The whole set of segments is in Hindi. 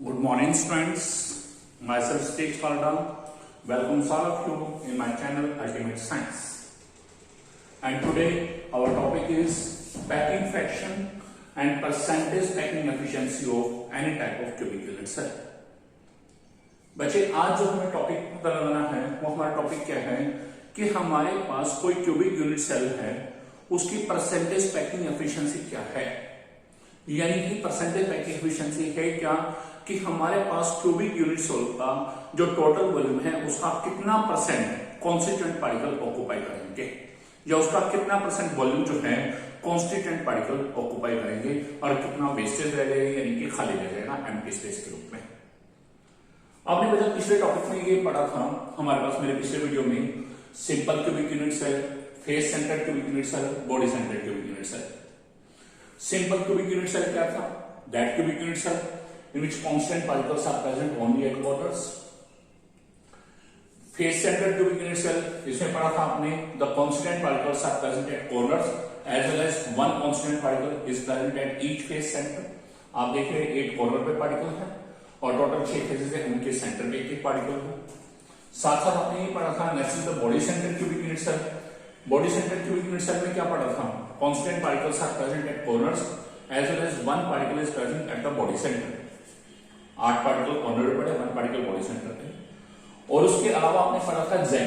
Good morning, students. Myself Steve Falda. Welcomes all of you in my channel Ultimate Science. And today our topic is packing fraction and percentage packing efficiency of any type of cubic unit cell. बच्चे आज जो हमें टॉपिक पता लगाना है वो हमारा टॉपिक क्या है कि हमारे पास कोई क्यूबिक यूनिट सेल है, उसकी परसेंटेज पैकिंग एफिशिएंसी क्या है। यानी कि परसेंटेज पैकिंग एफिशिएंसी है क्या कि हमारे पास क्यूबिक यूनिट सेल का जो टोटल वॉल्यूम है उसका कितना परसेंट कॉन्स्टिट्यूएंट पार्टिकल ऑक्युपाई करेंगे, या उसका कितना परसेंट वॉल्यूम जो है कॉन्स्टिट्यूएंट पार्टिकल ऑक्युपाई करेंगे और कितना वेस्टेज रह जाएगा, यानी कि खाली रह जाएगा एम्प्टी स्पेस के रूप में। आपने बच्चा पिछले टॉपिक में ये पढ़ा था हमारे पास मेरे पिछले वीडियो में simple cubic unit cell, face centred cubic unit cell, body centred cubic unit cell. Simple cubic unit cell क्या था? That cubic unit cell in which constant particles are present only at corners. Face centered cubic unit cell, इसमें पढ़ा था आपने the constant particles are present at corners as well as one constant particle is present at each face center. आप देख रहे हैं 8 कॉर्नर पे पार्टिकल है और टोटल 6 फेसेस है, उनके सेंटर पे एक पार्टिकल है। साथ साथ आपने ये पढ़ा था next is the body centred cubic unit cell. Body centred cubic unit cell में क्या पढ़ा था? Constant particles are present at corners as well as one particle is present at the body centre. 8 particle corner पे पड़े, 1 पार्टिकल बॉडी सेंटर पे। और उसके अलावा आपने पढ़ा था Z।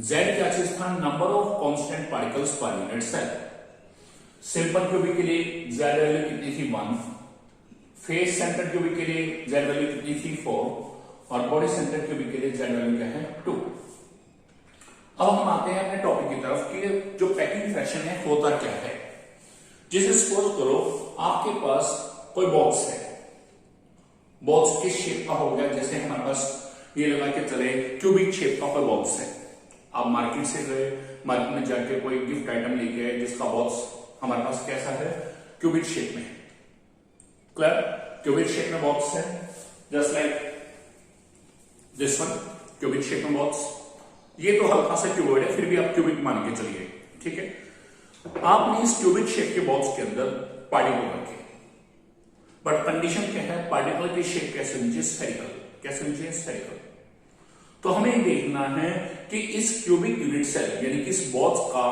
Z क्या चीज था? Number of constant particles per unit cell. Simple cubic के लिए Z वैल्यू कितनी थी? 1। फेस सेंटर क्यूबिक के लिए Z वैल्यू कितनी थी? 4। और बॉडी सेंटर क्यूबिक के लिए Z वैल्यू क्या है? 2। अब हम आते हैं अपने टॉपिक की तरफ कि जो पैकिंग फ्रैक्शन है होता क्या है। जैसे सपोज करो आपके पास कोई बॉक्स है, बॉक्स किस शेप का हो गया? जैसे हमारे पास ये लगा के चले क्यूबिक शेप का कोई बॉक्स है। आप मार्केट से गए, मार्केट में जाके कोई गिफ्ट आइटम लेके आए जिसका बॉक्स हमारे पास कैसा है? क्यूबिक शेप में। क्लियर? क्यूबिक शेप में बॉक्स है, just like this one, cubic shape में बॉक्स। ये तो हल्का सा क्यूबॉइड है, फिर भी आप क्यूबिक मान के चलिए, ठीक है। आपने इस क्यूबिक शेप के बॉक्स के अंदर पार्टिकल रखे, बट कंडीशन क्या है? पार्टिकल की शेप कैसे होनी चाहिए? स्फेरिकल। कैसे होनी चाहिए? स्फेरिकल। तो हमें देखना है कि इस क्यूबिक यूनिट सेल यानी कि इस बॉक्स का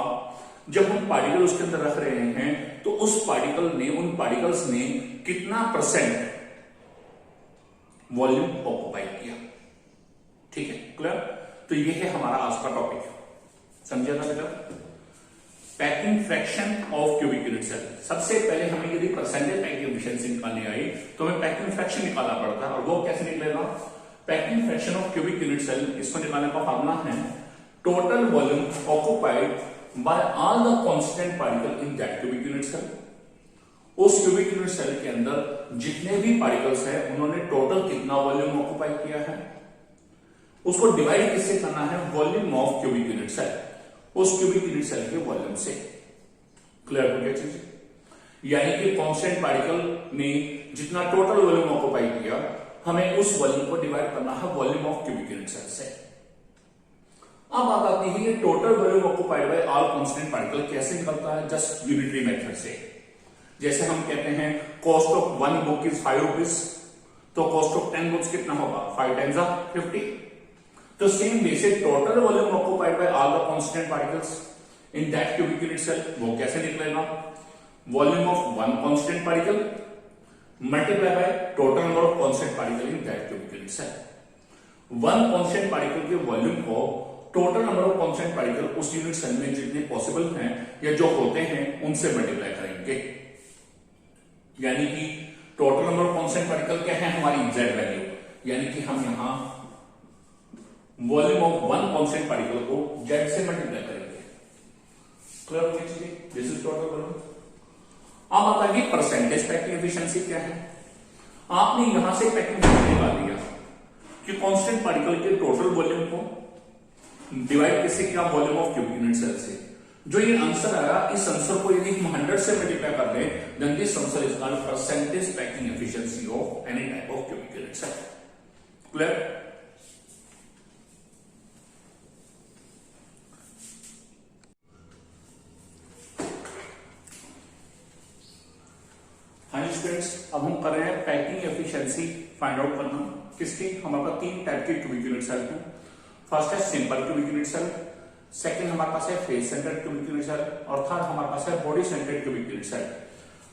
जब हम पार्टिकल उसके अंदर रख रहे हैं तो उस पार्टिकल ने, उन पार्टिकल्स ने कितना परसेंट वॉल्यूम ऑक्युपाई किया। ठीक है, क्लियर? तो ये है हमारा आज का टॉपिक। समझिएगा बेटा, packing fraction of cubic unit cell. सबसे पहले हमें यदि परसेंटेज पैकिंग एफिशिएंसी निकालनी आई तो हमें पैकिंग फ्रैक्शन निकालना पड़ता है, और वो कैसे निकलेगा? Packing fraction of cubic unit cell, इसको निकालने का फार्मूला है total volume occupied by all the constant particle in that cubic unit cell. उस क्यूबिक यूनिट सेल के अंदर जितने भी पार्टिकल्स हैं उन्होंने टोटल कितना वॉल्यूम ऑक्युपाई किया है, उसको डिवाइड किससे करना है? Volume of cubic unit cell, उस क्यूबिक यूनिट सेल के वॉल्यूम से। क्लियर हो गया चीज? यानी कि कांस्टेंट पार्टिकल ने जितना टोटल वॉल्यूम ऑक्युपाई किया, हमें उस वॉल्यूम को डिवाइड करना है volume of cubic unit cell से। अब बात आती है ये total volume occupied by all constant particle कैसे निकलता है? जस्ट यूनिटरी मेथड से। जैसे हम कहते हैं cost of 1 book is 5 rupees, तो कॉस्ट ऑफ 10 बुक्स कितना होगा? 5 टाइम्स 50। तो सेम वे से total volume occupied by all the constant particles in that cubic unit cell, वो कैसे निकलेगा? Volume of 1 constant particle multiply by total number of constant particle in that cubic unit cell. 1 constant particle के वॉल्यूम को total number of constant particle उस यूनिट सेल में जितने पॉसिबल हैं या जो होते हैं उनसे मल्टीप्लाई करेंगे। यानी कि total number of constant particle क्या है? हमारी Z वैल्यू। यानी कि हम यहां वॉल्यूम ऑफ 1 कांस्टेंट पार्टिकल को Z से मल्टीप्लाई करेंगे। क्लियर हो गई चीजें? This is total volume. अब आता है परसेंटेज पैकिंग एफिशिएंसी क्या है। आपने यहां से पैकिंग निकाल लिया कि कांस्टेंट पार्टिकल के टोटल वॉल्यूम को डिवाइड कैसे किया? Volume of cubic unit cell से। जो ये आंसर आया, इस आंसर को यदि हम 100 से मल्टीप्लाई कर दें, then this answer is called percentage packing efficiency of any type of cubic unit cell. Clear? हाँ स्टूडेंट, स्टूडेंट्स, अब हम कर रहे हैं पैकिंग एफिशिएंसी फाइंड आउट करना। किसकी? हमारे पास 3 टाइप के क्यूबिक यूनिट सेल हैं। फर्स्ट है simple cubic unit cell, second हमारे पास है face centred cubic unit cell और थर्ड हमारे पास है body centred cubic unit cell.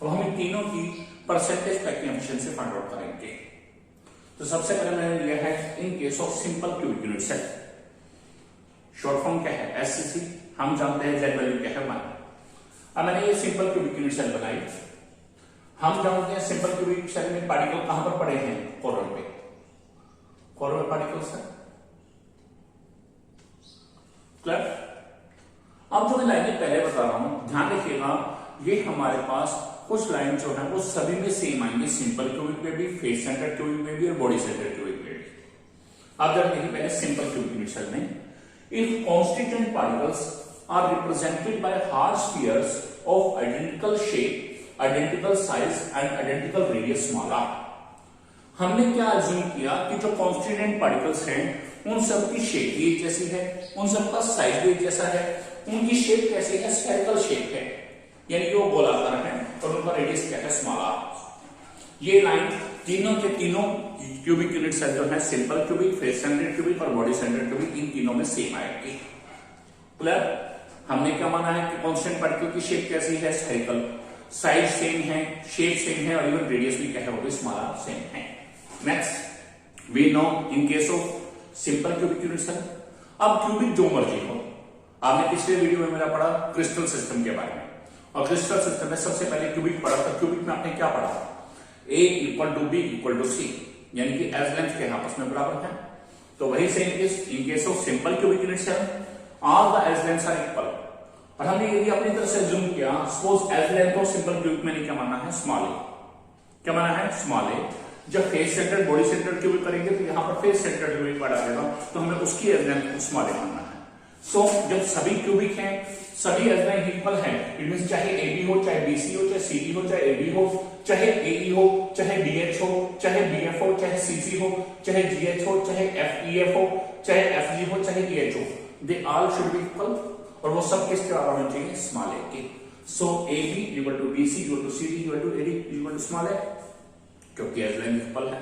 अब हम इन तीनों की percentage packing efficiency find out करेंगे। तो सबसे पहले मैंने लिया है in case of simple cubic unit cell, short form क्या है? एससीसी। हम जानते हैं जेड वैल्यू क्या है 1। अब मैंने ये सिंपल क्यूबिक यूनिट सेल बनाई। हम जानते हैं सिंपल क्यूबिक सेल में पार्टिकल कहां पर पड़े हैं? कॉर्नर पे। कॉर्नर में पार्टिकल्स है। क्लियर? अब जो मैं लाइनें पहले बता रहा हूं, ध्यान रखिएगा, ये हमारे पास कुछ लाइन जो है वो सभी में सेम आएंगे, सिंपल क्यूबिक में भी, फेस सेंटर्ड क्यूबिक में भी और बॉडी सेंटर्ड क्यूबिक में भी। अब जब देखिए पहले सिंपल क्यूबिक यूनिट सेल में, if constituent particles are represented by hard spheres of identical shape, identical size and identical radius small r। हमने क्या अज्यूम किया कि जो कांस्टीट्यूएंट पार्टिकल्स हैं उन सब की शेप भी एक जैसी है, उन सब का साइज भी एक जैसा है, उनकी शेप कैसी है? स्फेरिकल शेप है, यानी कि वो गोलाकार है और उनका रेडियस क्या है? Small r। ये लाइन तीनों के तीनों क्यूबिक यूनिट सेल जो है, simple cubic, face centred cubic और बॉडी सेंटर्ड क्यूबिक, इन तीनों में सेम आएगी। क्लियर? हमने क्या माना है कि कांस्टेंट पार्टिकल की शेप कैसी है? स्फेरिकल, साइज सेम है, शेप सेम है और इवन रेडियस भी क्या है? वो भी स्मॉल r सेम है। Next, we know in case of simple cubic unit cell, अब क्यूबिक जो मर्जी हो, आपने पिछले वीडियो में मेरा पढ़ा क्रिस्टल सिस्टम के बारे में, और क्रिस्टल सिस्टम में सबसे पहले क्यूबिक पढ़ा था। क्यूबिक में आपने क्या पढ़ा? A equal to B equal to C, यानी कि एज लेंथ के आपस में बराबर है। तो वही same in case of simple cubic unit cell, all the edge lengths are equal. और हमने ये भी अपनी तरफ से जूम किया, suppose edge length of simple cubic में क्या माना है? Small a. क्या माना है? Small a. जब face centred body centred cubic करेंगे तो यहां पर फेस सेंटर्ड क्यूबिक पड़ा रहेगा, तो हमें उसकी एज लेंथ को स्मॉल ए मानना है। सो जब सभी क्यूबिक हैं, सभी एज लेंथ इक्वल है, इट मींस चाहे AB हो, चाहे BC हो, चाहे CD हो, चाहे AB हो, चाहे AE हो, चाहे BH हो, चाहे BF हो, चाहे CC हो, चाहे GH हो, चाहे FEF हो, चाहे FG हो, चाहे EH हो, they all should be equal. और वो सब किसके बराबर होने चाहिए? स्मॉल ए के। So AB equal to BC equal to CD equal to AD equal to small A, क्योंकि एज लेंथ इक्वल है।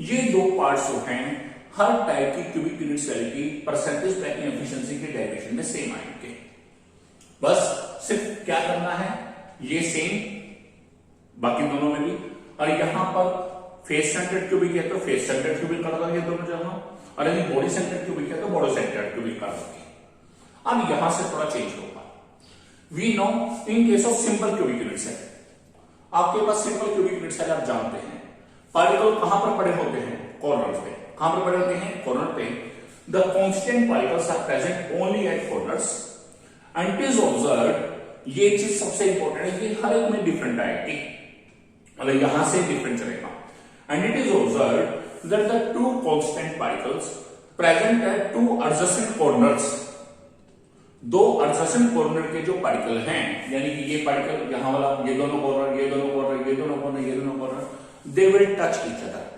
ये दो पार्ट्स जो हैं हर टाइप की क्यूबिक यूनिट सेल की परसेंटेज पैकिंग एफिशिएंसी के डेरिवेशन में सेम आएंगे। बस सिर्फ क्या करना है, ये सेम बाकी दोनों में भी, और यहां पर फेस सेंटर्ड क्यूबिक है तो फेस सेंटर्ड क्यूबिक कर दोगे दोनों जगह, और यदि बॉडी सेंटर्ड क्यूबिक है तो बॉडी सेंटर्ड क्यूबिक कर दोगे। अब यहां से थोड़ा चेंज होगा। We know in case of simple cubic unit cell, आपके पास सिंपल क्यूबिक यूनिट सेल आप जानते हैं, पार्टिकल कहां पर पड़े होते हैं? कॉर्नर पे। कहां पर पड़े होते हैं? कॉर्नर पे। The constant particles are present only at corners and it is observed, ये चीज सबसे इंपॉर्टेंट है कि हर एक में डिफरेंट आएगी, मतलब यहां से डिफरेंट चलेगा। And it is observed that the two constant particles present at two adjacent corners, दो एडजेसेंट कॉर्नर के जो पार्टिकल हैं, यानी कि ये पार्टिकल यहां वाला, ये दोनों कॉर्नर, ये दोनों कॉर्नर, ये दोनों कॉर्नर, ये दोनों corner, they will touch each other.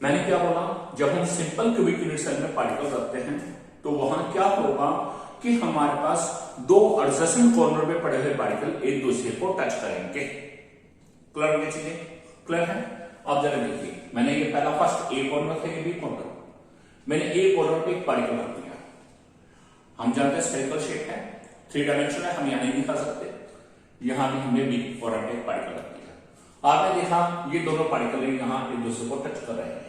मैंने क्या बोला? जब हम सिंपल क्यूबिक यूनिट सेल में पार्टिकल रखते हैं तो वहां क्या होगा कि हमारे पास दो एडजेसेंट कॉर्नर पे पड़े हुए पार्टिकल एक दूसरे को टच करेंगे। क्लियर हो गई चीजें? क्लियर है? अब जरा देखिए, मैंने ये पहला फर्स्ट ए कॉर्नर थे, बी कॉर्नर, मैंने ए कॉर्नर पे एक पार्टिकल रख दिया। हम जानते हैं स्फेरिकल शेप है, 3 डायमेंशन है, हम यहां नहीं दिखा सकते, यहां भी हमने बी कॉर्नर पे एक पार्टिकल रख दिया। आपने देखा ये दोनों पार्टिकल यहां एक दूसरे को टच कर रहे हैं।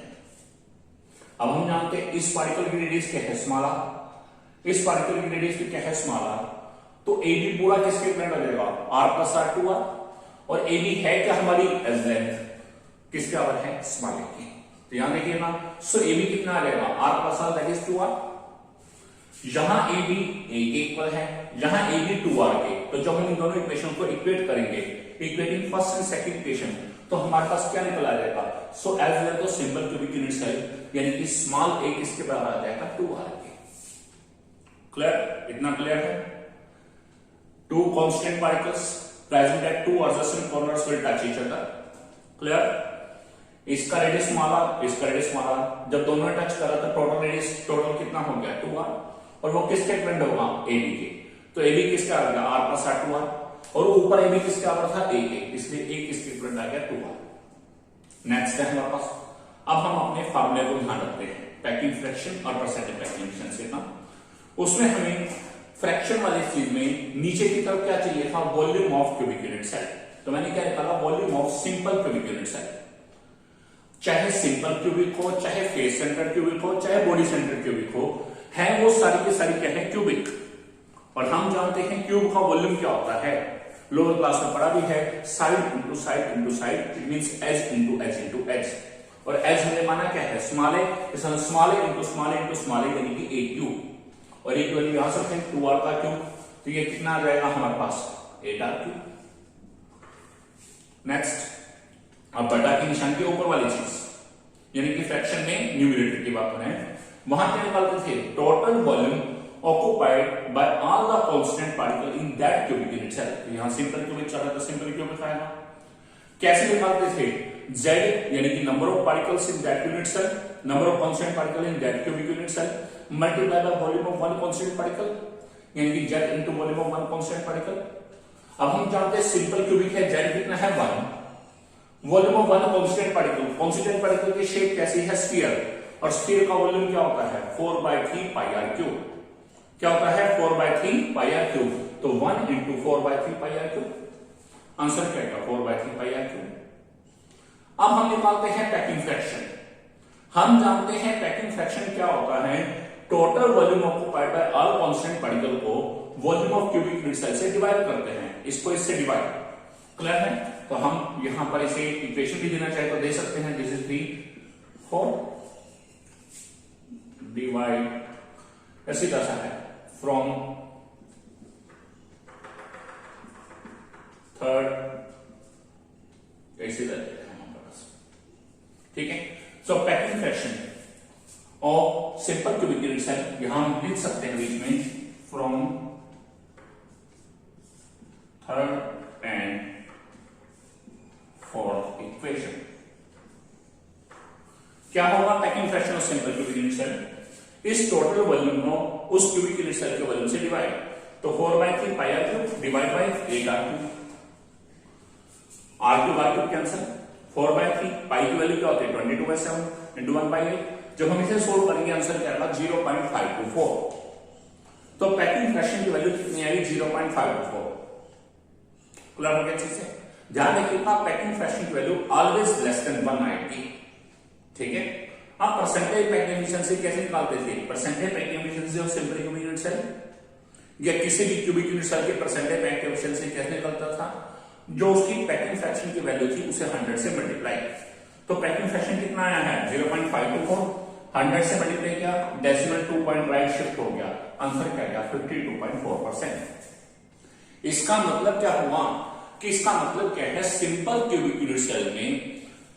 अब हम जानते हैं इस पार्टिकल की रेडियस क्या है? Small r। इस पार्टिकल की रेडियस भी क्या है? Small r। तो AB पूरा किसके इक्वल हो जाएगा? r plus r 2r। और AB है क्या? हमारी एज लेंथ किसके बराबर है? स्मॉल a की। तो यहां देखिए ना, सो AB कितना आ जाएगा? r plus r that is 2r। यहां AB a के इक्वल है, यहां AB 2r के, तो जब हम इन दोनों इक्वेशन को इक्वेट करेंगे, equating first and second equation, तो हमारे पास क्या निकल आ जाएगा? So edge length of simple cubic unit cell, यानी कि स्मॉल a किसके बराबर आ जाएगा? 2r के। क्लियर? इतना क्लियर है? Two constant particles present at two adjacent corners will touch each other. Clear? इसका रेडियस स्मॉल r, इसका रेडियस स्मॉल r, जब दोनों ने टच करा तो टोटल रेडियस टोटल कितना हो गया? 2r। और वो किसके इक्वल होगा? AB के। तो AB किसका आ गया? r plus r 2r। और ऊपर ए भी किसके बराबर था, ए के, इसलिए ए किसके इक्वल आ गया 2r। नेक्स्ट है हमारे पास, अब हम अपने फार्मूले को ध्यान रखते हैं पैकिंग फ्रैक्शन और परसेंटेज पैकिंग एफिशिएंसी का। उसमें हमें फ्रैक्शन वाली चीज में नीचे की तरफ क्या चाहिए था, volume of cubic unit cell. तो मैंने क्या निकाला, volume of simple cubic unit cell. चाहे सिंपल क्यूबिक हो, चाहे फेस सेंटर क्यूबिक हो, चाहे बॉडी सेंटर क्यूबिक हो, है वो सारी की सारी क्या है, क्यूबिक। और हम जानते हैं क्यूब का वॉल्यूम क्या होता है, लोअर क्लास में पढ़ा भी है, side into side into side, it means edge into edge into edge. और एज हमने माना क्या है, small a, small a into small a into small a, यानी कि ए क्यूब। और एक वैल्यू यहां से रखें 2r का क्यूब, तो ये कितना आ जाएगा हमारे पास 8r क्यूब। नेक्स्ट, अब बटा की निशान के ऊपर वाली चीज, यानी कि फ्रैक्शन में न्यूमरेटर की बात करें, वहां क्या निकालते थे, total volume occupied by all the constant particle in that cubic unit cell. तो यहां सिंपल क्यूबिक चल रहा था, सिंपल क्यूबिक आएगा। कैसे निकालते थे, z यानी कि number of particles in that unit cell, number of constant particle in that cubic unit cell, multiply by volume of one constant particle, यानी कि z into volume of one constant particle. अब हम जानते हैं सिंपल क्यूबिक है, z कितना है 1, volume of one constant particle, constant particle की शेप कैसी है, स्फीयर, और स्फीयर का वॉल्यूम क्या होता है 4/3 पाई आर क्यूब। क्या होता है 4/3 पाई आर क्यूब, तो 1 into 4/3 pi are cube, answer क्या आएगा 4/3 पाई आर क्यूब। अब हम निकालते हैं पैकिंग फ्रैक्शन। हम जानते हैं पैकिंग फ्रैक्शन क्या होता है, total volume occupied by all constant particle को volume of cubic unit cell से डिवाइड करते हैं, इसको इससे डिवाइड, क्लियर है। तो हम यहां पर इसे इक्वेशन भी देना चाहे तो दे सकते हैं, दिस इज दी 4 डिवाइड ऐसी कैसा है फ्रॉम थर्ड, ऐसे ठीक है। So packing fraction of simple cubic unit cell, यहां हम लिख सकते हैं बीच में from third and fourth equation. क्या होगा packing fraction of simple cubic unit cell, इस टोटल वॉल्यूम को उस क्यूबिक यूनिट सेल के वॉल्यूम से डिवाइड, तो 4/3 pi are cube divide by 8r cube, r cube r cube cancel, 4/3 pi की वैल्यू क्या होती है 22/7 इंटू 1/8। जब हम इसे सोल्व करेंगे आंसर क्या आएगा 0.524। तो पैकिंग फ्रैक्शन की वैल्यू कितनी आई 0.524। क्लियर हो गया चीज से, ध्यान रखिएगा पैकिंग फ्रैक्शन की वैल्यू ऑलवेज लेस देन 190, ठीक है। अब परसेंटेज पैकिंग एफिशिएंसी कैसे निकालते थे, percentage packing efficiency of simple cubic unit cell या किसी भी क्यूबिक यूनिट सेल की परसेंटेज पैकिंग एफिशिएंसी कैसे निकलता था, जो उसकी पैकिंग फ्रैक्शन की वैल्यू थी उसे 100 से मल्टीप्लाई। तो पैकिंग फ्रैक्शन कितना आया है 0.524, 100 से मल्टीप्लाई किया, डेसिमल 2 पॉइंट राइट शिफ्ट हो गया, आंसर क्या गया 52.4%। इसका मतलब क्या हुआ कि इसका मतलब क्या है, सिंपल क्यूबिक यूनिट सेल में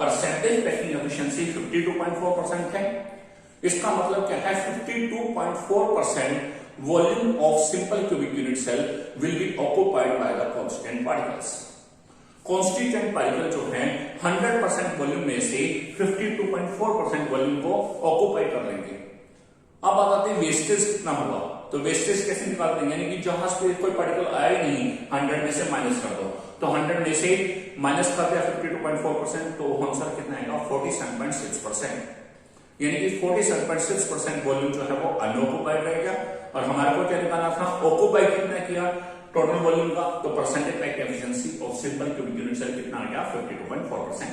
परसेंटेज पैकिंग एफिशिएंसी 52.4% है। इसका मतलब क्या है 52.4% volume of simple cubic unit cell will be occupied by the constant particles. Constituent particle जो है 100% वॉल्यूम में से 52.4% वॉल्यूम को ऑक्युपाई कर लेंगे। अब बताते हैं वेस्टेज कितना होगा, तो वेस्टेज कैसे निकालते हैं, यानी कि जहां से कोई पार्टिकल आया ही नहीं 100 में से माइनस कर दो, तो 100 में से माइनस कर दिया 52.4%, तो आंसर कितना आएगा 47.6%, यानी कि 47.6% वॉल्यूम जो है वो अनऑक्युपाइड रह गया। और हमारे को क्या निकालना था, ऑक्युपाई कितना किया टोटल वॉल्यूम का, तो percentage packing efficiency of simple cubic unit cell कितना आ गया 52.4%।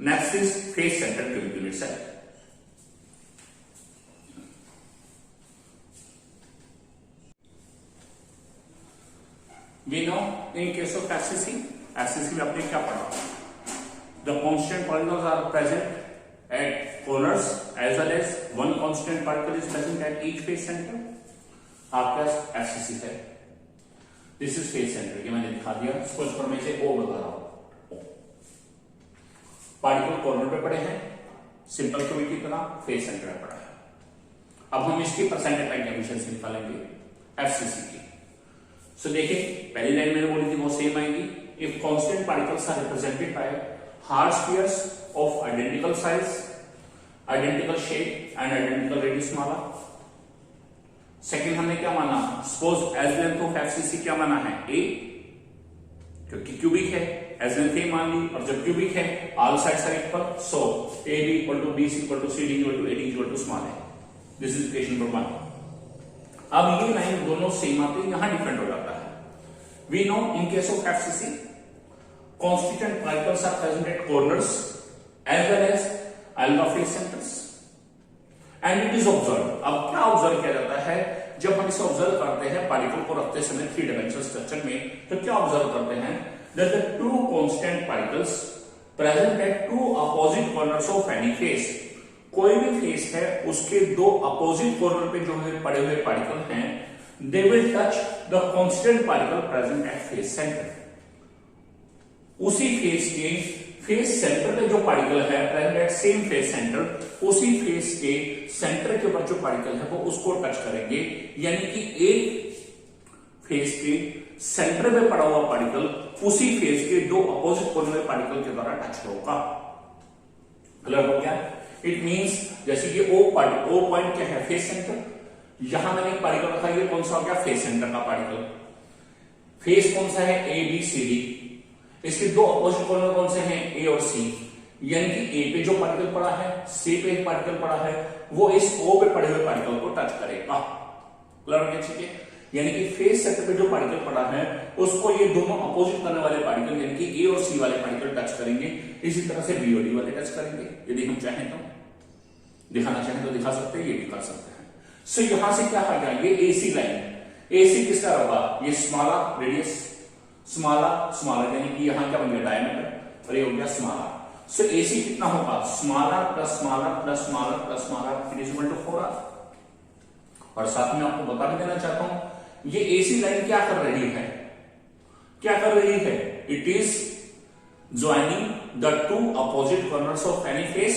Next is face centre cubic unit cell. We know in case of FCC में आपने क्या पढ़ा, the constant particles are present at corners as well as one constant particle is present at each face center। आपका FCC है, दिस इज फेस सेंटर, ये मैंने दिखा दिया, कुछ पर मैं इसे ओ बता रहा हूं। पार्टिकल कॉर्नर पे पड़े हैं, सिंपल क्यूबिक की तरह फेस सेंटर पे पड़ा है। अब हम इसकी परसेंटेज पैकिंग एफिशिएंसी निकालेंगे एफसीसी की। सो देखिए पहली लाइन मैंने बोली थी वो सेम आएगी, if constant particles are represented by hard spheres of identical size, identical shape and identical radius माना। सेकंड हमने क्या माना, suppose edge length of FCC क्या माना है a, क्योंकि क्यूबिक है, एज लेंथ ए मान ली, और जब क्यूबिक है all sides are equal, so A B equal to B C equal to C D equal to A D equal to small है। This is equation number 1। अब ये लाइन दोनों सेम आते हैं, यहां डिफरेंट हो जाता है। We know in case of FCC constituent particles are present at corners as well as alpha phase centers and it is observed। अब क्या ऑब्जर्व किया जाता है, जब हम इसे ऑब्जर्व करते हैं पार्टिकल को रखते समय 3 डायमेंशनल स्ट्रक्चर में, तो क्या ऑब्जर्व करते हैं, that the two constant particles present at two opposite corners of any face। कोई भी फेस है उसके दो अपोजिट कॉर्नर पे जो है पड़े हुए पार्टिकल हैं, they will touch the constant particle present at face center। उसी फेस के फेस सेंटर पे जो पार्टिकल है present at same face centre, उसी फेस के सेंटर के ऊपर जो पार्टिकल है वो उसको टच करेंगे, यानी कि एक फेस के सेंटर में पड़ा हुआ पार्टिकल उसी फेस के दो अपोजिट कॉर्नर पार्टिकल के द्वारा टच होगा। क्लियर हो गया? इट मींस जैसे कि ओ पॉइंट क्या है, फेस सेंटर। यहां मैंने एक पार्टिकल रखा, ये कौन सा हो गया, फेस सेंटर का पार्टिकल। फेस कौन सा है, ए बी सी डी। इसके दो अपोजिट कॉर्नर कौन से हैं, ए और सी, यानी कि ए पे जो पार्टिकल पड़ा है, सी पे एक पार्टिकल पड़ा है, वो इस ओ पे पड़े हुए पार्टिकल को टच करेगा। क्लियर हो गया? ठीक है, यानी कि फेस सेंटर पे जो पार्टिकल पड़ा है उसको ये दोनों अपोजिट करने वाले पार्टिकल यानी कि ए और सी वाले पार्टिकल टच करेंगे। इसी तरह से बी और डी वाले टच करेंगे। यदि हम चाहें तो दिखाना चाहें तो दिखा सकते हैं, ये भी कर सकते हैं। सो यहां से क्या आ गया, ये एसी लाइन, एसी किसका होगा, ये स्मॉलर रेडियस, स्मॉलर यानी कि यहां क्या बन गया, डायमीटर, और ये हो गया स्मॉलर। सो एसी कितना होगा, smaller plus smaller plus smaller plus smaller, it is equal to 4r। और साथ में आपको बता भी देना चाहता हूं, ये एसी लाइन क्या कर रही है, क्या कर रही है, it is joining the two opposite corners of any face.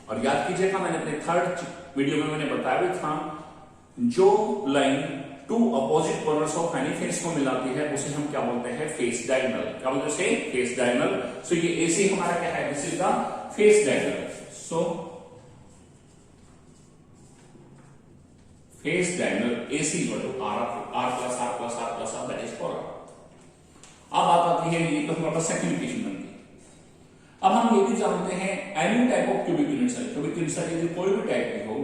और याद कीजिएगा, मैंने अपने थर्ड वीडियो में मैंने बताया भी था, जो line to opposite corners of any face को मिलाती है उसे हम क्या बोलते हैं, फेस डायगोनल। क्या बोलते हैं, फेस डायगोनल। सो ये एसी हमारा क्या है, this is the face diagonal. So face diagonal AC equal to r plus r plus r plus r, that is 4r। अब बात आती है, ये तो हमारा सेकंड इक्वेशन बनती है। अब हम ये भी जानते हैं, any type of cubic unit cell, cubic unit cell यदि कोई भी टाइप की हो,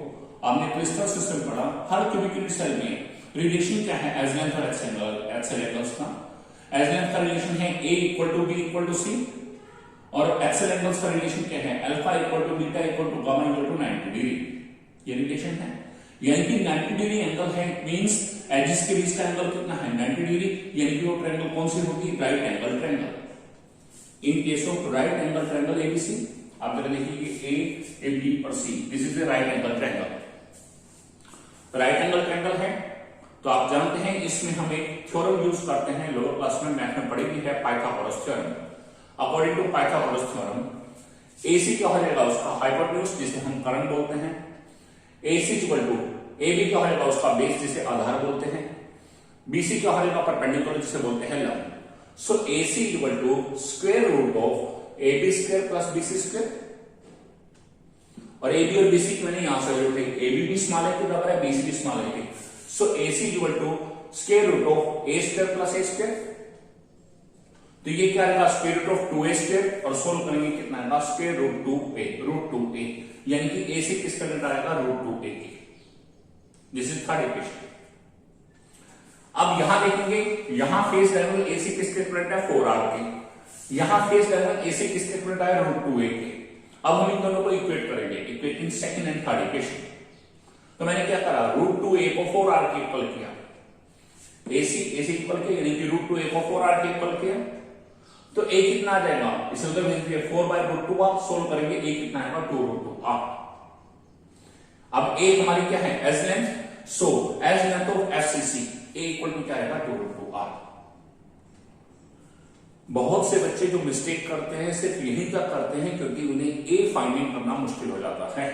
आपने क्रिस्टल सिस्टम पढ़ा, हर क्यूबिक यूनिट सेल में रिलेशन क्या है, एज लेंथ और एक्सेल एंगल्स का। एज लेंथ का रिलेशन है a equal to B equal to C, और एक्सेल एंगल्स का रिलेशन क्या है, alpha equal to beta equal to gamma equal to 90 degree. ये रिलेशन है, यानी कि 90 डिग्री एंगल है, मींस एजेस के बीच का एंगल कितना है, 90 डिग्री, यानी कि वो ट्रायंगल कौन सी होगी, right angle triangle. In case of right angle triangle ABC, आप जरा देखिए ए बी और C, this is the right angle triangle. Right angle triangle है तो आप जानते हैं, इसमें हम एक थ्योरम यूज करते हैं, लोअर क्लास में मैथ में पढ़ी भी है, Pythagoras theorem. According to Pythagoras theorem, AC क्या हो जाएगा, उसका हाइपोटेन्यूज जिसे हम करंट बोलते हैं, एसी इक्वल टू एबी क्या हो जाएगा, उसका बेस जिसे आधार बोलते हैं, बीसी क्या हो जाएगा, परपेंडिकुलर जिसे बोलते हैं लंब। So AC equal to square root of AB square plus BC square. और एबी और बीसी की मैंने यहां से उठे, एबी भी स्मॉल है के बराबर है, बीसी भी स्मॉल है। So AC equal to square root of a square plus a square. तो ये क्या आएगा, square root of 2a square, और सोल्व करेंगे कितना आएगा, स्क्वायर रूट 2a, यानी कि AC किसका रिजल्ट आएगा, रूट 2a की। This is third equation. अब यहां देखेंगे, यहां फेस डायगोनल AC किसके इक्वल है, 4r के, यहां फेस डायगोनल AC किसके इक्वल है, रूट 2a के। अब हम इन दोनों को इक्वेट करेंगे, equating second and third equation. तो मैंने क्या करा, रूट 2a को 4r के इक्वल किया, AC इक्वल किया, यानी कि रूट 2a को 4r के इक्वल किया, तो a कितना आ जाएगा, इसे उधर भेज दिया 4/√2r, सोल्व करेंगे a कितना आएगा, 2√2r। अब a हमारी क्या है, edge length, so edge length of FCC a equal to क्या आएगा, 2√2r। बहुत से बच्चे जो मिस्टेक करते हैं सिर्फ यही तक करते हैं क्योंकि उन्हें a फाइंडिंग करना मुश्किल हो जाता है,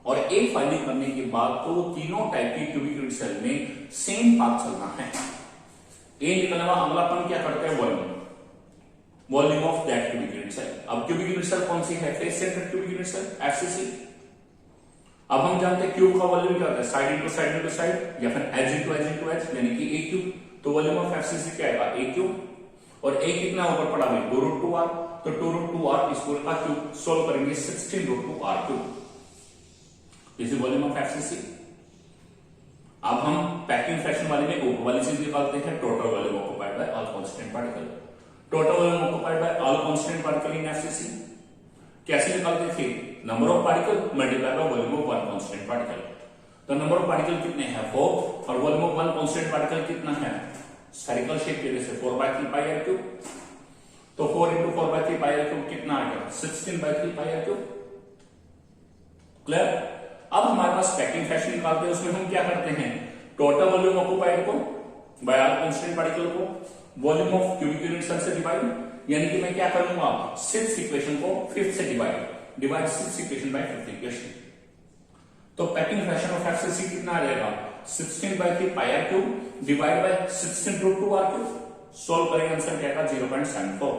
और ए फाइंडिंग करने के बाद तो तीनों टाइप की क्यूबिक यूनिट सेल में सेम पाथ चलना है। ए निकलने वाला अगलापन क्या करते हैं, volume of that cubic unit cell. अब क्यूबिक यूनिट सेल कौन सी है, face centre cubic unit cell, FCC. अब हम जानते हैं क्यूब का वॉल्यूम क्या होता है, side into side into side, या फिर edge into edge into edge, यानी कि ए क्यूब। तो वॉल्यूम ऑफ एफसीसी क्या आएगा ए क्यूब, और ए कितना ऊपर पड़ा है 2√2r, तो 2√2r इस पूरे का क्यूब सोल्व करेंगे 16√2r cube, this is volume of FCC. अब हम पैकिंग फ्रैक्शन वाले में ऊपर वाली चीज निकालते हैं, total volume occupied by all constant particle. Total volume occupied by all constant particle in FCC कैसे निकालते थे, number of particle multiply by volume of one constant particle. तो नंबर ऑफ पार्टिकल कितने हैं 4, और volume of one constant particle कितना है, स्फेरिकल शेप के जैसे 4/3 पाई आर क्यूब, तो 4 into 4/3 पाई आर क्यूब कितना आ गया 16/3 पाई आर क्यूब। क्लियर। अब हमारे पास पैकिंग फ्रैक्शन निकालते हैं, उसमें हम क्या करते हैं, टोटल वॉल्यूम ऑक्युपाइड को बाय ऑल कांस्टेंट पार्टिकल को volume of cubic unit cell से डिवाइड, यानी कि मैं क्या करूंगा 6th इक्वेशन को 5th से divide 6th equation by 5th equation. तो पैकिंग फ्रैक्शन ऑफ एफसीसी कितना आ जाएगा 16/3 pi are cube divide by 16√2r cube, solve करेंगे आंसर क्या आएगा 0.74।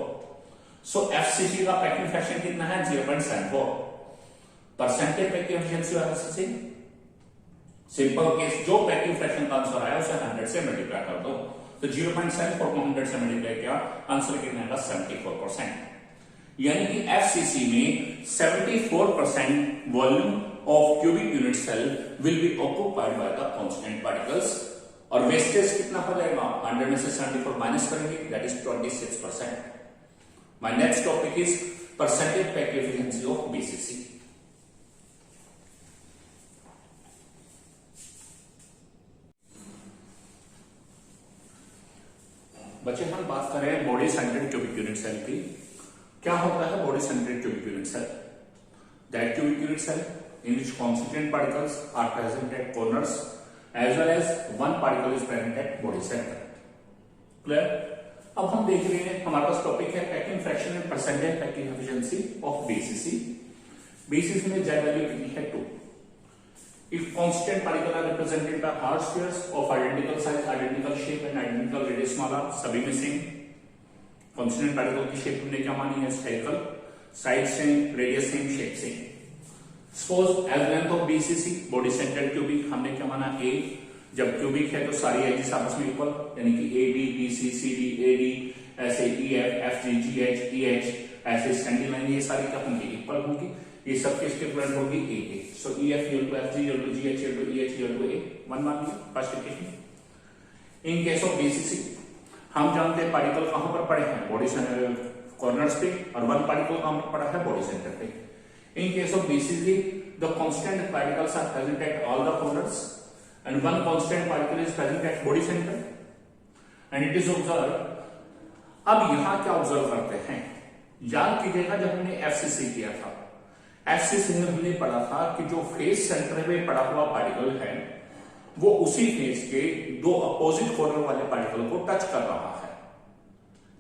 सो एफसीसी का पैकिंग फ्रैक्शन कितना है 0.74। Percentage packing efficiency of FCC, simple case, जो पैकिंग फ्रैक्शन का आंसर आया उसे 100 से मल्टीप्लाई कर दो, तो 0.74 को 100 से मल्टीप्लाई किया, आंसर कितना आएगा 74%। यानी कि एफसीसी में 74% volume of cubic unit cell will be occupied by the constant particles, और वेस्टेज कितना हो जाएगा 100 में से 74 माइनस करेंगे, that is 26%। My next topic is percentage packing efficiency of BCC. बच्चे हम बात कर रहे हैं body centred cubic unit cell की। क्या होता है body centred cubic unit cell, that cubic unit cell in which constituent particles are present at corners as well as one particle is present at body center. Clear? अब हम देख रहे हैं हमारे पास टॉपिक है packing fraction and percentage packing efficiency of BCC. BCC में Z वैल्यू कितनी है 2। If constant particles are represented by hard spheres of identical size, identical shape and identical radius small r, सभी में सेम constant पार्टिकल की शेप हमने क्या मानी है spherical, size same, radius same, shape same. Suppose as length of BCC body centered cubic हमने क्या माना A, जब क्यूबिक है तो सारी एजेस आपस में इक्वल, यानी कि AB, BC, CD, AD, ऐसे EF, FG, GH, EH, ऐसे स्टैंडिंग लाइन ये सारी क्या होंगी इक्वल होंगी, ये सब किसके इक्वल होगी AA। So EF equal to FG equal to GH equal to EH equal to A, one मान लिया first equation. In case of BCC हम जानते हैं पार्टिकल कहां पर पड़े हैं बॉडी कॉर्नर्स पे, और वन पार्टिकल कहां पर पड़ा है बॉडी सेंटर पे। In case of BCC, the constant particles are present at all the corners, and one constant particle is present at body center, and it is observed. अब यहां क्या ऑब्जर्व करते हैं, याद कीजिएगा जब हमने एफसीसी किया था, एफसीसी में हमने पढ़ा था कि जो फेस सेंटर में पड़ा हुआ पार्टिकल है वो उसी फेस के दो अपोजिट कॉर्नर वाले पार्टिकल को टच कर रहा है।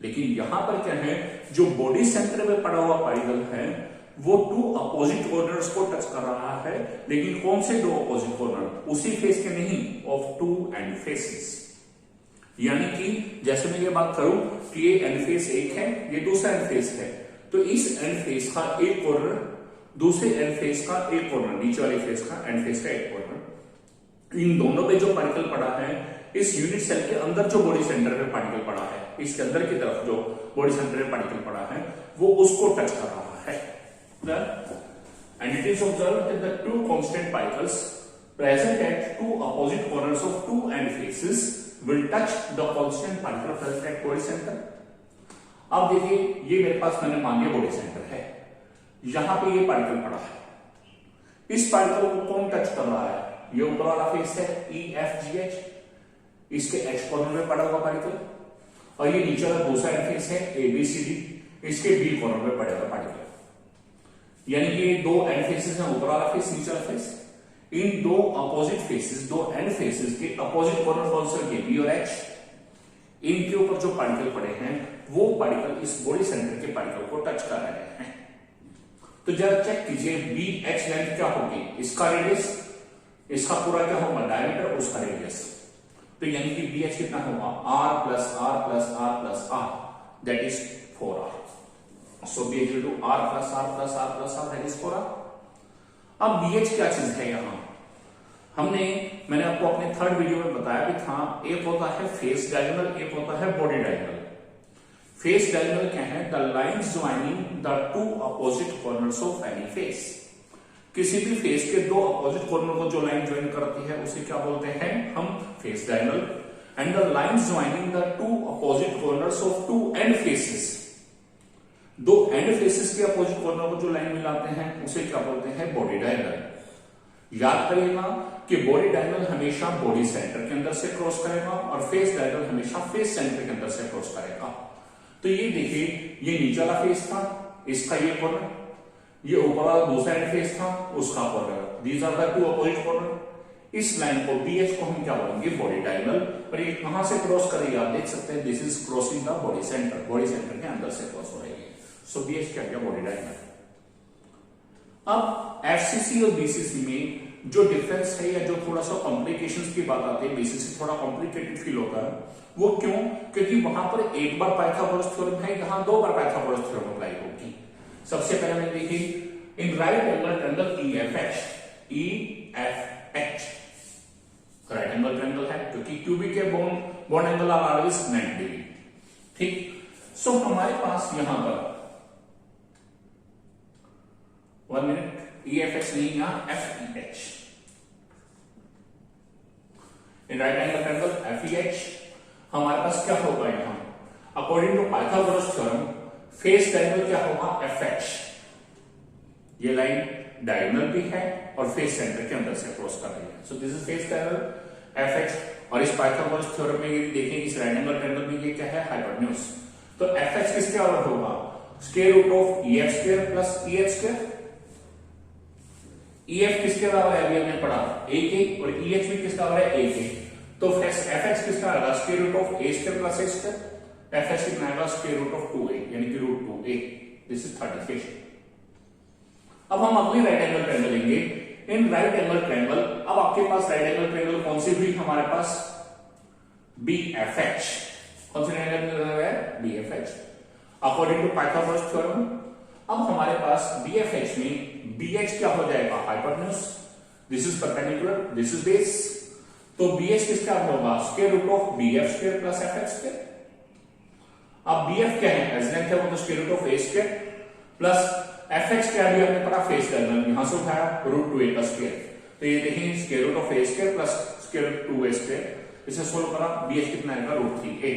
लेकिन यहां पर क्या है, जो बॉडी सेंटर में पड़ा हुआ पार्टिकल है वो टू अपोजिट कॉर्नर्स को टच कर रहा है, लेकिन कौन से दो अपोजिट कॉर्नर, उसी फेस के नहीं, ऑफ टू एंड फेसेस। यानी कि जैसे मैं ये बात करूं कि ये एंड फेस एक है, ये दूसरा एंड फेस है, तो इस एंड फेस का एक कॉर्नर, दूसरे एंड फेस का एक कॉर्नर, नीचे वाले फेस का एंड फेस का एक कॉर्नर, इन दोनों पे जो पार्टिकल पड़ा है, इस यूनिट सेल के अंदर जो बॉडी सेंटर में पार्टिकल पड़ा है, इसके अंदर की तरफ जो बॉडी सेंटर में पार्टिकल पड़ा है वो उसको टच कर रहा है। And it is observed that the two constant particles present at two opposite corners of two end faces will touch the constant particle present at body center. अब देखिए ये मेरे पास मैंने मान लिया बॉडी सेंटर है, यहां पे ये पार्टिकल पड़ा है, इस पार्टिकल को कौन टच कर रहा है, ये ऊपर वाला फेस है EFGH, इसके H कॉर्नर में पड़ा हुआ पार्टिकल, और ये नीचे वाला दूसरा एंड फेस है ABCD, इसके B कॉर्नर में पड़ा हुआ पार्टिकल। यानी कि दो एंड फेसेस हैं, ऊपर वाला फेस नीचे वाला फेस, इन दो अपोजिट फेसेस, दो एंड फेसेस के अपोजिट कॉर्नर कौन से होंगे B और H, इनके ऊपर जो पार्टिकल पड़े हैं वो पार्टिकल इस बॉडी सेंटर के पार्टिकल को टच कर रहे हैं। तो जरा चेक कीजिए BH लेंथ क्या होगी, इसका रेडियस, इसका पूरा क्या होगा डायमीटर, उसका रेडियस, तो यानी कि BH कितना होगा R plus R plus R plus R, that is 4R। So B equal to R plus R plus R plus R, that is 4R। अब BH क्या चीज है, यहां हमने मैंने आपको अपने थर्ड वीडियो में बताया भी था, एक होता है फेस डायगोनल, एक होता है बॉडी डायगोनल। फेस डायगोनल क्या है? The lines joining the two opposite corners of any face. किसी भी फेस के दो अपोजिट कॉर्नर को जो लाइन ज्वाइन करती है उसे क्या बोलते हैं हम? Face diagonal. And the lines joining the two opposite corners of two end faces, दो एंड फेसेस के अपोजिट कॉर्नर को जो लाइन मिलाते हैं उसे क्या बोलते हैं? Body diagonal. याद करिएगा कि बॉडी डायगोनल हमेशा बॉडी सेंटर के अंदर से क्रॉस करेगा और फेस डायगोनल हमेशा फेस सेंटर के अंदर से क्रॉस करेगा। तो ये देखिए, ये नीचे वाला फेस था, इसका ये कॉर्नर, ये ऊपर वाला दूसरा एंड फेस था, उसका corner. These are the two opposite corner. इस लाइन को BH को हम क्या बोलेंगे? Body diagonal. और ये कहां से क्रॉस करेगी? आप देख सकते हैं, this is crossing the body centre, body centre के अंदर से क्रॉस हो रही है। सो BH क्या गया? Body diagonal. अब FCC और BCC में जो डिफरेंस है या जो थोड़ा सा कॉम्प्लिकेशंस की बात आती है, BCC थोड़ा कॉम्प्लिकेटेड फील होता है। वो क्यों? क्योंकि वहां पर एक बार पाइथागोरस थ्योरम है, यहां दो बार पाइथागोरस थ्योरम अप्लाई होगी। सबसे पहले मैंने देखी in right angle triangle EFH right angle triangle है क्योंकि क्यूबिक के bond angle are always 90 degree. ठीक। सो हमारे पास यहां पर 1 मिनट, EFH नहीं, यहां FEH। In right angle triangle FEH हमारे पास क्या होगा? यहां according to Pythagoras theorem face diagonal क्या होगा? FH। ये लाइन डायगोनल भी है और फेस सेंटर के अंदर से क्रॉस कर रही है। So this is face diagonal FH। और इस पाइथागोरस थ्योरम में यदि देखें इस राइट एंगल ट्रायंगल में ये क्या है? हाइपोटेन्यूज। तो FH किसके बराबर होगा? Square root of EF square plus EH square. EF किसके बराबर है? अभी हमने पढ़ा AK, और EH भी किसका बराबर है? AK। तो FH किसका आएगा? Square root of A square plus A square. FH कितना आएगा? स्क्वायर रूट ऑफ 2A, यानी कि root 2A। This is third equation. अब हम अगली राइट एंगल ट्रायंगल लेंगे। इन राइट एंगल ट्रायंगल, अब आपके पास राइट एंगल ट्रायंगल कौन सी हुई? हमारे पास BFH। कौन सी राइट एंगल ट्रायंगल है? BFH according to Pythagoras theorem. अब हमारे पास BFH में BH क्या हो जाएगा? Hypotenuse. This is perpendicular, this is base. तो BH किसका होगा? Square root of BF square plus FH square. अब BF क्या है? एज लेंथ है वो, तो square root of A square plus FH क्या भी हमने पढ़ा? फेस डायगोनल, यहां से उठाया रूट 2A का स्क्वायर। तो ये देखिए square root of A square plus square root 2A square, इसे सोल्व करा, BH कितना आएगा? Root 3A।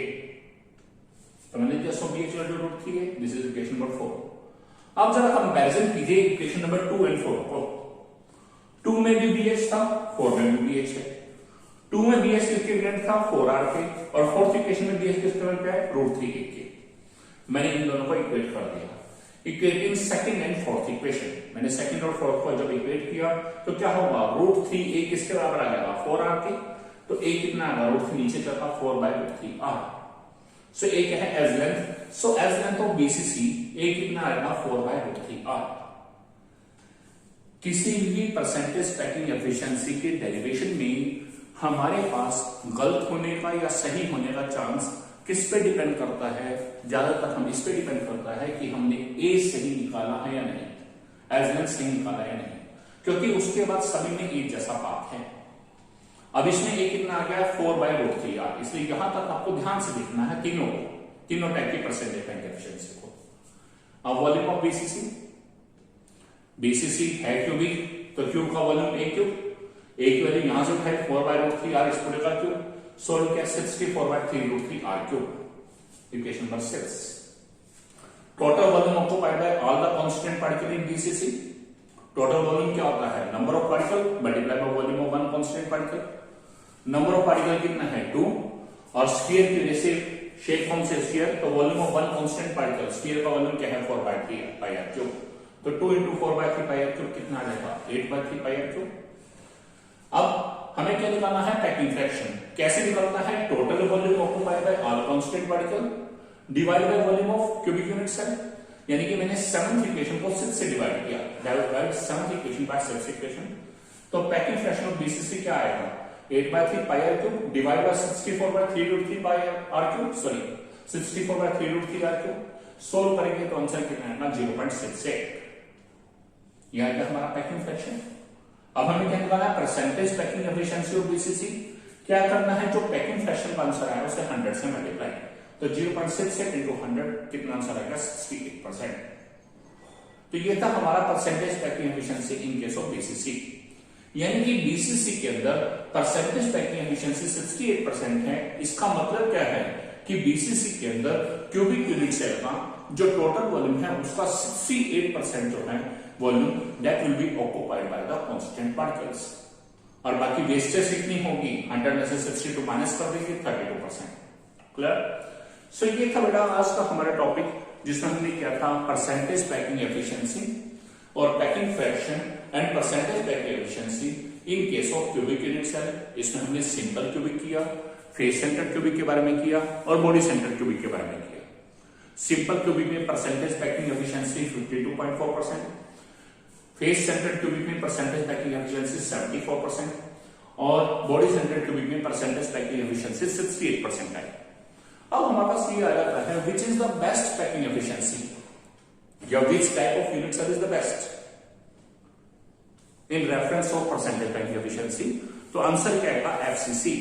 तो मैंने दिया so BH value root 3A। This is equation number 4। अब जरा कंपैरिजन कीजिए इक्वेशन नंबर 2 एंड 4 को। 2 में भी BH था, 4 में भी BH है। 2 में BH किसके इक्विवेलेंट था? 4R के, और फोर्थ इक्वेशन में BH किसके इक्विवेलेंट है? रूट 3A के। मैंने इन दोनों को इक्वेट कर दिया। Equating second and fourth equation, मैंने सेकंड और फोर्थ को जब इक्वेट किया तो क्या होगा? रूट 3A किसके बराबर आ जाएगा? 4R के। तो A कितना आएगा? रूट 3 नीचे चला, 4/√3R। सो A क्या है? Edge length. So edge length of BCC A कितना आएगा? 4/√3R। किसी भी परसेंटेज पैकिंग एफिशिएंसी के डेरिवेशन में हमारे पास गलत होने का या सही होने का चांस किस पे डिपेंड करता है? ज्यादातर हम इस पे डिपेंड करता है कि हमने A सही निकाला है या नहीं, एज लेंथ सही निकाला है या नहीं, क्योंकि उसके बाद सभी में एक जैसा पाथ है। अब इसमें A कितना आ गया? 4/√3R। इसलिए यहां तक आपको ध्यान से देखना है तीनों टाइप की परसेंटेज पैकिंग एफिशिएंसी को। अब वॉल्यूम ऑफ BCC है क्यूबिक, तो क्यूब का वॉल्यूम A क्यूब। A की वैल्यू यहां से उठाए 4/√3R, इस पूरे का क्यूब। सोल्व किया 64/3√3R cube. Equation number 6। Total volume occupied by all the constant particle in BCC। Total volume क्या होता है? Number of particle multiply by volume of one constant particle. Number of particle कितना है? 2, और स्फीयर की वजह से शेप फॉर्म से स्फीयर, तो volume of one constant particle, sphere का वॉल्यूम क्या है? 4/3πr cube. तो 2 × 4/3πr क्यूब कितना आ जाएगा? 8/3πr cube. अब हमें क्या निकालना है? Packing fraction. कैसे निकालना है? Total volume occupied by all constant particle divide by volume of cubic unit cell, यानी कि मैंने 7th इक्वेशन को 6 से डिवाइड किया। Divide 7th equation by 6th equation. तो पैकिंग फ्रैक्शन ऑफ BCC क्या आएगा? 8/3πr cube divide bye 64/3√3πr cube, sorry 64/3√3R cube. Solve करेंगे तो आंसर कितना आएगा? 0.68। यह है हमारा पैकिंग फ्रैक्शन। अब हमें क्या निकालना है, percentage packing efficiency of BCC. क्या करना है, जो पैकिंग फ्रैक्शन का आंसर आया उसे 100 से मल्टीप्लाई, तो 0.68 इंटू 100 कितना आंसर आएगा, 68%। तो ये था हमारा percentage packing efficiency in case of BCC. यानी कि बीसीसी के अंदर परसेंटेज पैकिंग एफिशिएंसी 68% है। इसका मतलब क्या है कि बीसीसी के अंदर क्यूबिक यूनिट सेल का जो टोटल वॉल्यूम है उसका 68% जो है volume that will be occupied by the constant particles, और बाकी वेस्टेज कितनी होगी, 100 में से 62 माइनस कर देंगे 32%। क्लियर? सो ये था बेटा आज का हमारा टॉपिक, जिसमें हमने किया था परसेंटेज पैकिंग एफिशिएंसी और packing fraction and percentage packing efficiency in case of cubic unit cell. इसमें हमने सिंपल क्यूबिक किया, फेस सेंटर क्यूबिक के बारे में किया और बॉडी सेंटर क्यूबिक के बारे में किया। सिंपल क्यूबिक में percentage packing efficiency 52.4%, face centre cubic में परसेंटेज पैकिंग एफिशिएंसी 74% और बॉडी सेंटर क्यूबिक में परसेंटेज पैकिंग एफिशिएंसी 68% है। अब हमारे पास ये आ जाता है which is the best packing efficiency, या which type of unit cell is the best in reference of percentage packing efficiency. तो आंसर क्या आएगा, एफसीसी,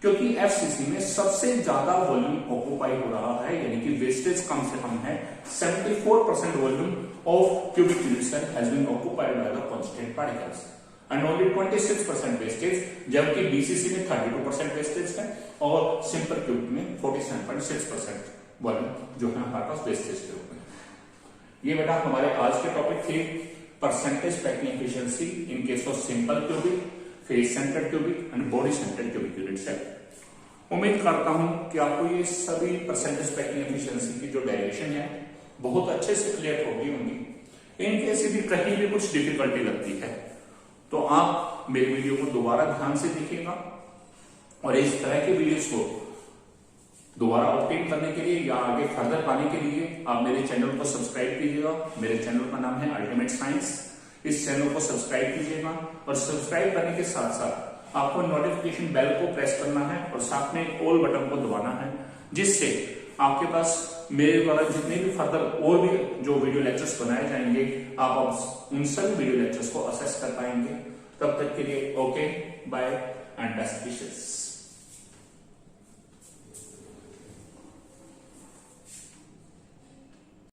क्योंकि एफसीसी में सबसे ज्यादा वॉल्यूम ऑक्युपाई हो रहा है, यानी कि वेस्टेज कम से कम है। 74% volume of cubic unit cell has been occupied by the constant particles and only 26% wastage, जबकि बीसीसी में 32% वेस्टेज है और सिंपल क्यूबिक में 47.6% वॉल्यूम जो है हमारे पास वेस्टेज के रूप में। ये बेटा हमारे आज के टॉपिक थे percentage packing efficiency in case of simple cubic, face centre cubic and body centre cubic unit cell. उम्मीद करता हूं कि आपको ये सभी परसेंटेज पैकिंग एफिशिएंसी की जो डेरिवेशन है बहुत अच्छे से क्लियर होगी होंगी। इन केस भी कहीं भी कुछ डिफिकल्टी लगती है तो आप मेरे वीडियो को दोबारा ध्यान से देखिएगा, और इस तरह के वीडियोस को दोबारा ऑब्टेन करने के लिए या आगे फर्दर पाने के लिए आप मेरे चैनल को सब्सक्राइब कीजिएगा। मेरे चैनल का नाम है अल्टीमेट साइंस। इस चैनल को सब्सक्राइब कीजिएगा, और सब्सक्राइब करने के साथ साथ आपको नोटिफिकेशन बेल को प्रेस करना है और साथ में ऑल बटन को दबाना है, जिससे आपके पास मेरे द्वारा जितने भी फर्दर और भी जो वीडियो लेक्चर्स बनाए जाएंगे आप उन सभी वीडियो लेक्चर्स को असेस कर पाएंगे। तब तक के लिए okay, bye and best wishes.